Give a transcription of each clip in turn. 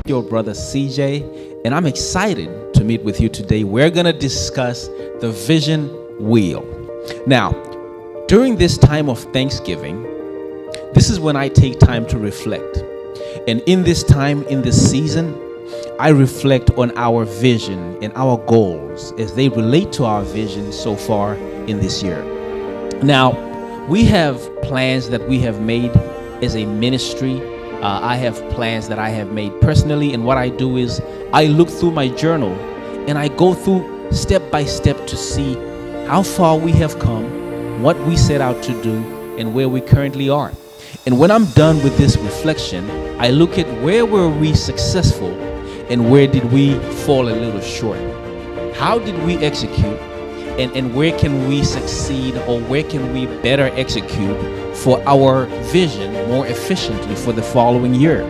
Your brother CJ, and I'm excited to meet with you today. We're going to discuss the vision wheel. Now, during this time of Thanksgiving, this is when I take time to reflect. And in this time, in this season, I reflect on our vision and our goals as they relate to our vision so far in this year. Now, we have plans that we have made as a ministry. I have plans that I have made personally, and what I do is I look through my journal and I go through step by step to see how far we have come, what we set out to do, and where we currently are. And when I'm done with this reflection, I look at where were we successful and where did we fall a little short. How did we execute, and where can we succeed, or where can we better execute for our vision more efficiently for the following year.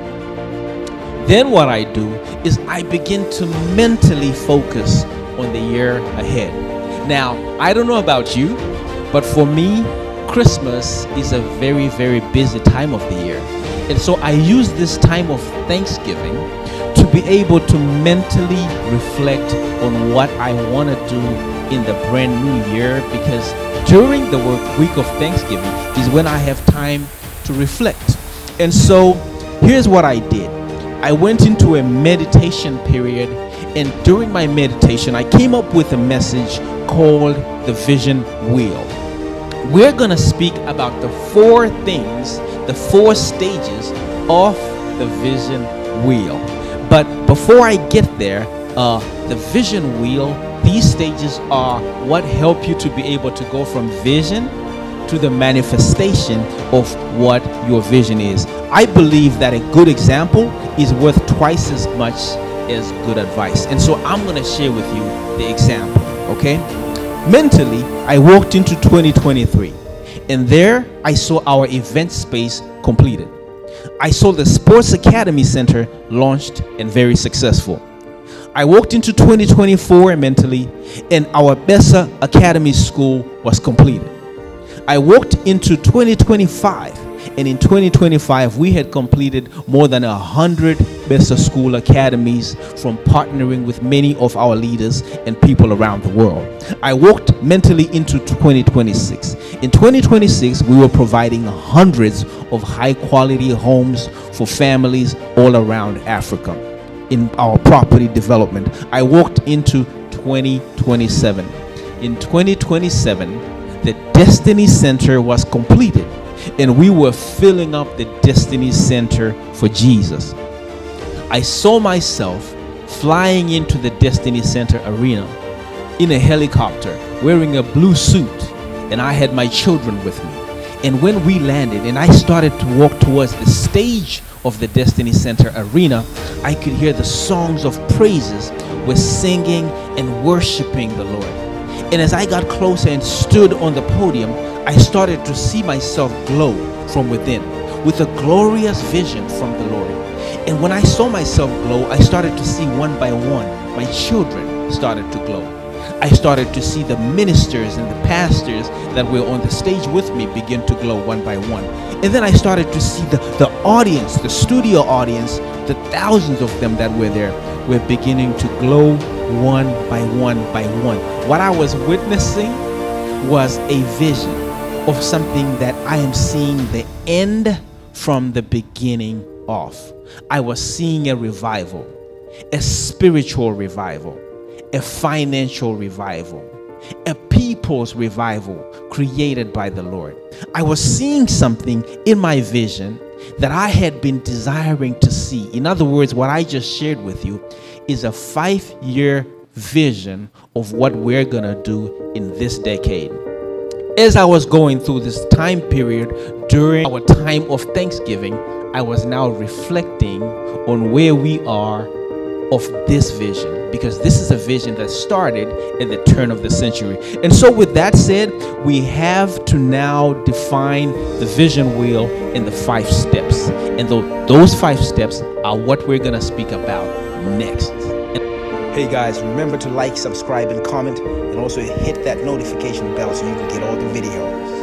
Then what I do is I begin to mentally focus on the year ahead. Now, I don't know about you, but for me, Christmas is a very, very busy time of the year. And so I use this time of Thanksgiving to be able to mentally reflect on what I want to do in the brand new year, because during the work week of Thanksgiving is when I have time to reflect. And so here's what I did. I went into a meditation period, and during my meditation, I came up with a message called the Vision Wheel. We're going to speak about the four things, the four stages of the Vision Wheel. But before I get there, the Vision Wheel, these stages are what help you to be able to go from vision to the manifestation of what your vision is. I believe that a good example is worth twice as much as good advice. And so I'm going to share with you the example, okay? Mentally, I walked into 2023, and there I saw our event space completed. I saw the Sports Academy Center launched and very successful. I walked into 2024 mentally, and our Bessa Academy School was completed. I walked into 2025, and in 2025 we had completed more than 100 Bessa School Academies from partnering with many of our leaders and people around the world. I walked mentally into 2026. In 2026, we were providing hundreds of high quality homes for families all around Africa in our property development. I walked into 2027. In 2027, the Destiny Center was completed, and we were filling up the Destiny Center for Jesus. I saw myself flying into the Destiny Center arena in a helicopter, wearing a blue suit, and I had my children with me. And when we landed and I started to walk towards the stage of the Destiny Center arena, I could hear the songs of praises were singing and worshiping the Lord. And as I got closer and stood on the podium, I started to see myself glow from within with a glorious vision from the Lord. And when I saw myself glow, I started to see one by one, my children started to glow. I started to see the ministers and the pastors that were on the stage with me begin to glow one by one. And then I started to see the audience, the studio audience, the thousands of them that were there were beginning to glow one by one by one. What I was witnessing was a vision of something that I am seeing the end from the beginning of. I was seeing a revival, a spiritual revival, a financial revival, a people's revival created by the Lord. I was seeing something in my vision that I had been desiring to see. In other words, what I just shared with you is a 5-year vision of what we're gonna do in this decade. As I was going through this time period during our time of Thanksgiving, I was now reflecting on where we are of this vision, because this is a vision that started at the turn of the century. And so with that said, we have to now define the vision wheel in the 5 steps. And those 5 steps are what we're going to speak about next. Hey guys, remember to like, subscribe, and comment, and also hit that notification bell so you can get all the videos.